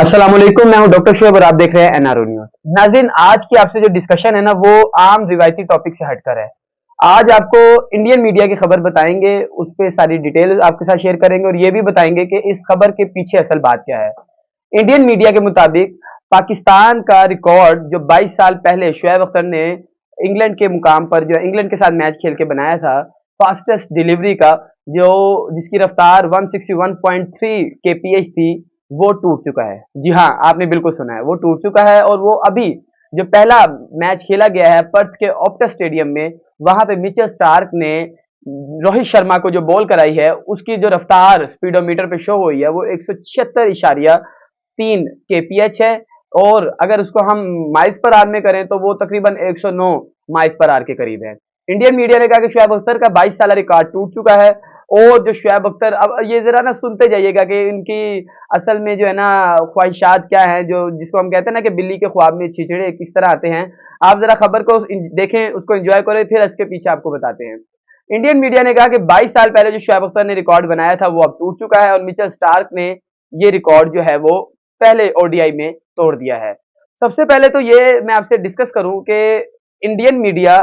अस्सलाम वालेकुम, मैं हूं डॉक्टर शुएब और आप देख रहे हैं एनआरओ न्यूज। नाज़रीन, आज की आपसे जो डिस्कशन है ना वो आम रिवायती टॉपिक से हटकर है। आज आपको इंडियन मीडिया की खबर बताएंगे, उस पे सारी डिटेल आपके साथ शेयर करेंगे और ये भी बताएंगे कि इस खबर के पीछे असल बात क्या है। इंडियन मीडिया के मुताबिक पाकिस्तान का रिकॉर्ड जो 22 साल पहले शुएब अख्तर ने इंग्लैंड के मुकाम पर जो इंग्लैंड के साथ मैच खेल के बनाया था, फास्टेस्ट डिलीवरी का, जो जिसकी रफ्तार 161.3 kph थी, वो टूट चुका है। जी हाँ, आपने बिल्कुल सुना है, वो टूट चुका है और वो अभी जो पहला मैच खेला गया है पर्थ के ऑप्टा स्टेडियम में, वहां पे मिचेल स्टार्क ने रोहित शर्मा को जो बॉल कराई है, उसकी जो रफ्तार स्पीडोमीटर पे शो हुई है वो 176.3 kph है। और अगर उसको हम माइल्स पर आवर में करें तो वो तकरीबन 109 माइल्स पर आवर के करीब है। इंडियन मीडिया ने कहा कि शुएब अख्तर का 22 साल रिकॉर्ड टूट चुका है। और जो शुएब अख्तर, अब ये जरा ना सुनते जाइएगा कि इनकी असल में जो है ना ख्वाहिशात क्या है, जो जिसको हम कहते हैं ना कि बिल्ली के ख्वाब में छिछड़े किस तरह आते हैं। आप जरा खबर को देखें, उसको एंजॉय करें, फिर इसके पीछे आपको बताते हैं। इंडियन मीडिया ने कहा कि 22 साल पहले जो शुएब अख्तर ने रिकॉर्ड बनाया था वो अब टूट चुका है और मिचेल स्टार्क ने ये रिकॉर्ड जो है वो पहले ओडीआई में तोड़ दिया है। सबसे पहले तो ये मैं आपसे डिस्कस करूं कि इंडियन मीडिया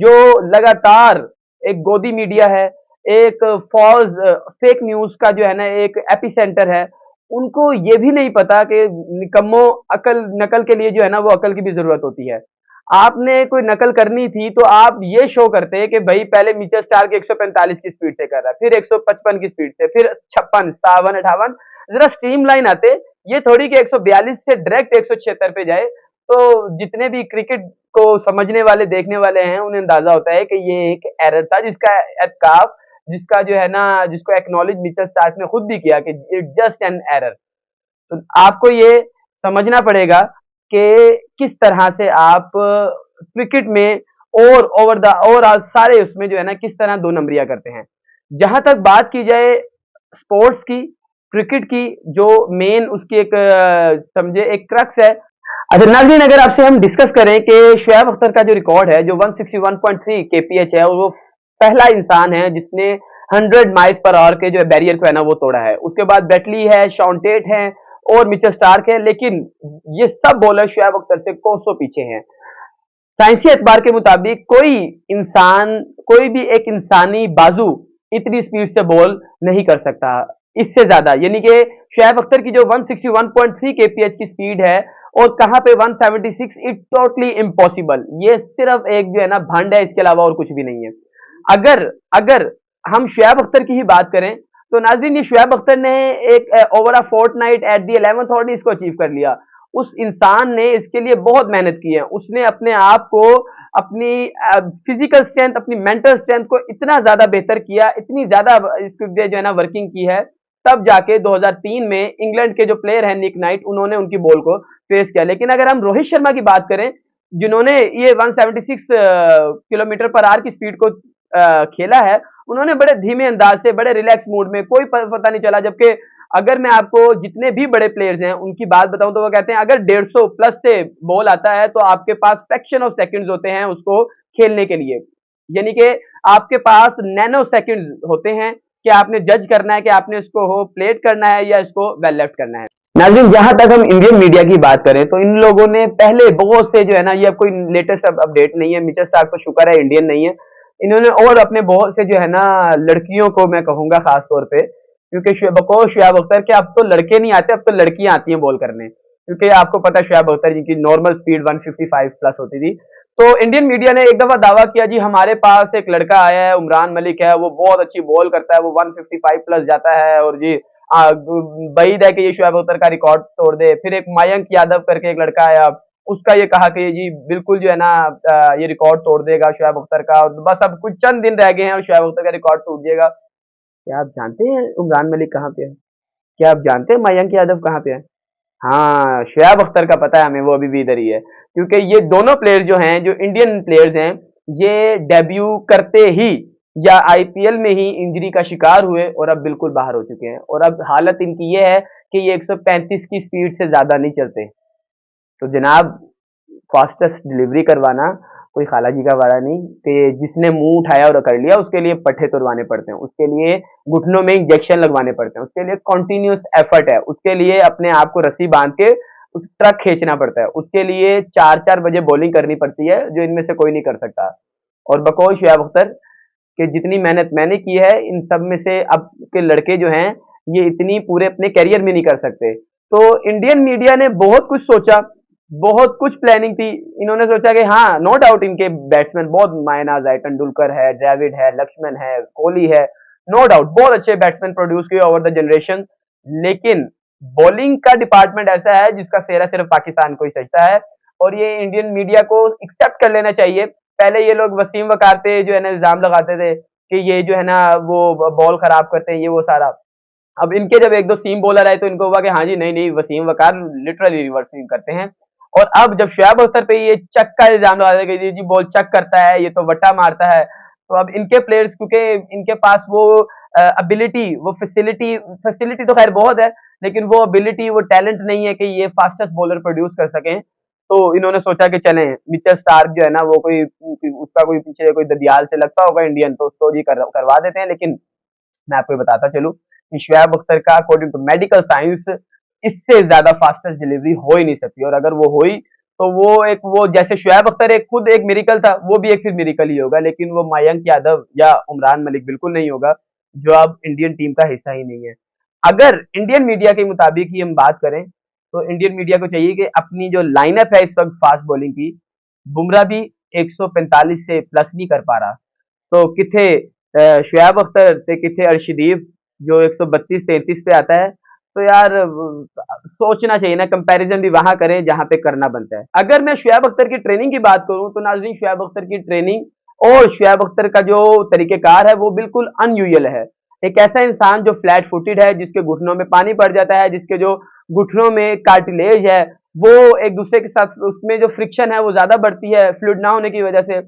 जो लगातार एक गोदी मीडिया है, एक फॉल्स फेक न्यूज का जो है ना एक एपिसेंटर है, उनको ये भी नहीं पता कि निकम्मो अकल नकल के लिए जो है ना वो अकल की भी जरूरत होती है। आपने कोई नकल करनी थी तो आप ये शो करते कि भाई पहले मिचेल स्टार्क 145 की स्पीड से कर रहा है, फिर 155 की स्पीड से, फिर 56, 57, 58, जरा स्ट्रीमलाइन आते। ये थोड़ी कि 142 से डायरेक्ट 176 पे जाए। तो जितने भी क्रिकेट को समझने वाले देखने वाले हैं उन्हें अंदाजा होता है कि ये एक एरर था, जिसका एतकाफ, जिसका जो है ना जिसको एक्नॉलेज मिचेल स्टार्क ने खुद भी किया कि इट जस्ट एन एरर। तो आपको ये समझना पड़ेगा कि किस तरह से आप क्रिकेट में और ओवर द ओवरऑल सारे उसमें जो है ना किस तरह दो नंबरियां करते हैं। जहां तक बात की जाए स्पोर्ट्स की, क्रिकेट की, जो मेन उसकी एक समझे एक क्रक्स है। अच्छा नाज़रीन, अगर आपसे हम डिस्कस करें कि शुएब अख्तर का जो रिकॉर्ड है जो 161.3 kph है, और वो पहला इंसान है जिसने 100 माइल्स पर आवर के जो बैरियर को है ना वो तोड़ा है। उसके बाद ब्रेटली है, शॉन टेट है और मिचेल स्टार्क है, लेकिन ये सब बॉलर शुएब अख्तर से कोसों पीछे हैं। साइंसी एतबार के मुताबिक कोई इंसान, कोई भी एक इंसानी बाजू इतनी स्पीड से बॉल नहीं कर सकता, इससे ज्यादा, यानी कि शुएब अख्तर की जो 161.3 kph की स्पीड है और कहां पे 176, इट टोटली इम्पॉसिबल। ये सिर्फ एक जो है ना भंड है, इसके अलावा और कुछ भी नहीं है। अगर अगर हम शुएब अख्तर की ही बात करें तो नाज़रीन, ये शुएब अख्तर ने एक over a fortnight at the 11th order इसको अचीव कर लिया। उस इंसान ने इसके लिए बहुत मेहनत की है। उसने अपने आप को, अपनी फिजिकल स्ट्रेंथ, अपनी मेंटल स्ट्रेंथ को इतना ज्यादा बेहतर किया, इतनी ज्यादा इसके लिए जो है ना वर्किंग की है, तब जाके 2003 में इंग्लैंड के जो प्लेयर हैं निक नाइट, उन्होंने उनकी बॉल को फेस किया। लेकिन अगर हम रोहित शर्मा की बात करें, जिन्होंने ये 176 किलोमीटर पर आवर की स्पीड को खेला है, उन्होंने बड़े धीमे अंदाज से, बड़े रिलैक्स मूड में, कोई पता नहीं चला। जबकि अगर मैं आपको जितने भी बड़े प्लेयर्स हैं उनकी बात बताऊं तो वो कहते हैं अगर 150 प्लस से बॉल आता है तो आपके पास फ्रैक्शन ऑफ सेकंड्स होते हैं उसको खेलने के लिए, यानी कि आपके पास नैनो सेकंड्स होते हैं कि आपने जज करना है कि आपने इसको हो प्लेट करना है या इसको वेल लेफ्ट करना है। नाज़रीन, जहां तक हम इंडियन मीडिया की बात करें तो इन लोगों ने पहले बहुत से जो है ना, ये अब कोई लेटेस्ट अपडेट नहीं है, मिचेल स्टार्क तो शुक्र है इंडियन नहीं है, इन्होंने और अपने बहुत से जो है ना लड़कियों को, मैं कहूंगा खास तौर पे, क्योंकि शुएब अख्तर के अब तो लड़के नहीं आते, अब तो लड़कियां आती हैं बॉल करने, क्योंकि आपको पता है शुएब अख्तर जिनकी नॉर्मल स्पीड 155 प्लस होती थी। तो इंडियन मीडिया ने एक दफा दावा किया, जी हमारे पास एक लड़का आया है, उमरान मलिक है, वो बहुत अच्छी बॉल करता है, वो 155 प्लस जाता है और जी बईद है कि ये शुएब अख्तर का रिकॉर्ड तोड़ दे। फिर एक मयंक यादव करके एक लड़का आया, उसका ये कहा कि जी बिल्कुल जो है ना ये रिकॉर्ड तोड़ देगा शुएब अख्तर का, और बस अब कुछ चंद दिन रह गए हैं और शुएब अख्तर का रिकॉर्ड टूट जाएगा। क्या आप जानते हैं उमरान मलिक कहाँ पे है? क्या आप जानते हैं मयंक यादव कहाँ पे है? हाँ, शुएब अख्तर का पता है हमें, वो अभी भी इधर ही है। क्योंकि ये दोनों प्लेयर जो हैं, जो इंडियन प्लेयर्स हैं, ये डेब्यू करते ही या आईपीएल में ही इंजरी का शिकार हुए और अब बिल्कुल बाहर हो चुके हैं। और अब हालत इनकी ये है कि ये 135 की स्पीड से ज्यादा नहीं चलते। तो जनाब, फास्टेस्ट डिलीवरी करवाना कोई खाला जी का वारा नहीं कि जिसने मुंह उठाया और कर लिया, उसके लिए पट्टे तुड़वाने पड़ते हैं, उसके लिए घुटनों में इंजेक्शन लगवाने पड़ते हैं, उसके लिए कॉन्टिन्यूस एफर्ट है, उसके लिए अपने आप को रस्सी बांध के उस ट्रक खींचना पड़ता है, उसके लिए 4-4 बजे बॉलिंग करनी पड़ती है, जो इनमें से कोई नहीं कर सकता। और बकौल शुएब अख्तर कि जितनी मेहनत मैंने की है, इन सब में से अब के लड़के जो हैं, ये इतनी पूरे अपने करियर में नहीं कर सकते। तो इंडियन मीडिया ने बहुत कुछ सोचा, बहुत कुछ प्लानिंग थी। इन्होंने सोचा कि हाँ, नो डाउट इनके बैट्समैन बहुत मायनाज है, तेंदुलकर है, द्रविड़ है, लक्ष्मण है, कोहली है, नो डाउट बहुत अच्छे बैट्समैन प्रोड्यूस किए ओवर द जनरेशन। लेकिन बॉलिंग का डिपार्टमेंट ऐसा है जिसका सेहरा सिर्फ पाकिस्तान को ही सजता है, और ये इंडियन मीडिया को एक्सेप्ट कर लेना चाहिए। पहले ये लोग वसीम वकार पे जो है ना इल्जाम लगाते थे कि ये जो है ना वो बॉल खराब करते हैं, ये वो सारा। अब इनके जब एक दो सीम बॉलर आए तो इनको हुआ कि हाँ जी, नहीं नहीं, वसीम वकार लिटरली रिवर्स स्विंग करते हैं। और अब जब शुएब अख्तर पे ये चक का इल्जाम लगा दिया कि जी बॉल चक करता है, ये तो वट्टा मारता है, तो अब इनके प्लेयर्स, क्योंकि इनके पास वो एबिलिटी, वो फैसिलिटी फैसिलिटी तो खैर बहुत है, लेकिन वो एबिलिटी, वो टैलेंट नहीं है कि ये फास्टेस्ट बॉलर प्रोड्यूस कर सकें। तो इन्होंने सोचा कि चलें मिचेल स्टार्क जो है ना, वो कोई उसका कोई पीछे कोई ददियाल से लगता होगा इंडियन, तो उसको जी करवा देते हैं। लेकिन मैं आपको बताता चलूं कि शुएब अख्तर का अकॉर्डिंग टू मेडिकल साइंस इससे ज्यादा फास्टेस्ट डिलीवरी हो ही नहीं सकती, और अगर वो हुई तो वो एक, वो जैसे शुएब अख्तर एक खुद एक मिरेकल था, वो भी एक फिर मिरेकल ही होगा, लेकिन वो मयंक यादव या उमरान मलिक बिल्कुल नहीं होगा, जो अब इंडियन टीम का हिस्सा ही नहीं है। अगर इंडियन मीडिया के मुताबिक ही हम बात करें, तो इंडियन मीडिया को चाहिए कि अपनी जो लाइनअप है इस वक्त फास्ट बॉलिंग की, बुमराह भी 145 से प्लस नहीं कर पा रहा, तो किथे शुएब अख्तर ते किथे अर्शदीप जो 132-33 पे आता है। तो यार सोचना चाहिए ना, कंपैरिजन भी वहां करें जहां पे करना बनता है। अगर मैं शुएब अख्तर की ट्रेनिंग की बात करूं, तो नाज़रीन शुएब अख्तर की ट्रेनिंग और शुएब अख्तर का जो तरीकेकार है वो बिल्कुल अनयूजुअल है। एक ऐसा इंसान जो फ्लैट फुटेड है, जिसके घुटनों में पानी पड़ जाता है, जिसके जो घुटनों में कार्टिलेज है, वो एक दूसरे के साथ उसमें जो फ्रिक्शन है वो ज्यादा बढ़ती है फ्लूइड ना होने की वजह से,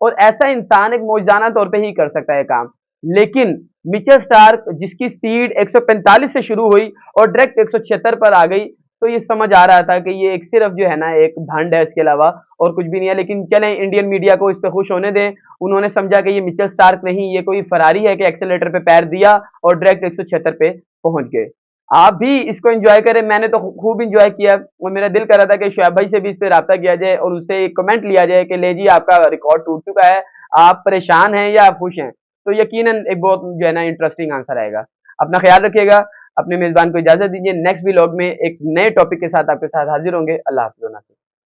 और ऐसा इंसान एक मौजूदाना तौर पे ही कर सकता है काम। लेकिन मिचेल स्टार्क जिसकी स्पीड 145 से शुरू हुई और डायरेक्ट 176 पर आ गई, तो ये समझ आ रहा था कि ये एक सिर्फ जो है ना एक भंड है, इसके अलावा और कुछ भी नहीं है। लेकिन चलें, इंडियन मीडिया को इस पे खुश होने दें, उन्होंने समझा कि ये मिचेल स्टार्क नहीं, ये कोई फरारी है कि एक्सेलेरेटर पे पैर दिया और डायरेक्ट 176 पे पहुंच गए। आप भी इसको एंजॉय करें, मैंने तो खूब एंजॉय किया, और मेरा दिल कर रहा था कि शुएब भाई से भी इस पे राब्ता किया जाए और उनसे एक कमेंट लिया जाए कि ले जी आपका रिकॉर्ड टूट चुका है, आप परेशान हैं या आप खुश हैं। तो यकीनन एक बहुत जो है ना इंटरेस्टिंग आंसर आएगा। अपना ख्याल रखिएगा, अपने मेजबान को इजाजत दीजिए, नेक्स्ट व्लॉग में एक नए टॉपिक के साथ आपके साथ हाजिर होंगे। अल्लाह हाफिज़।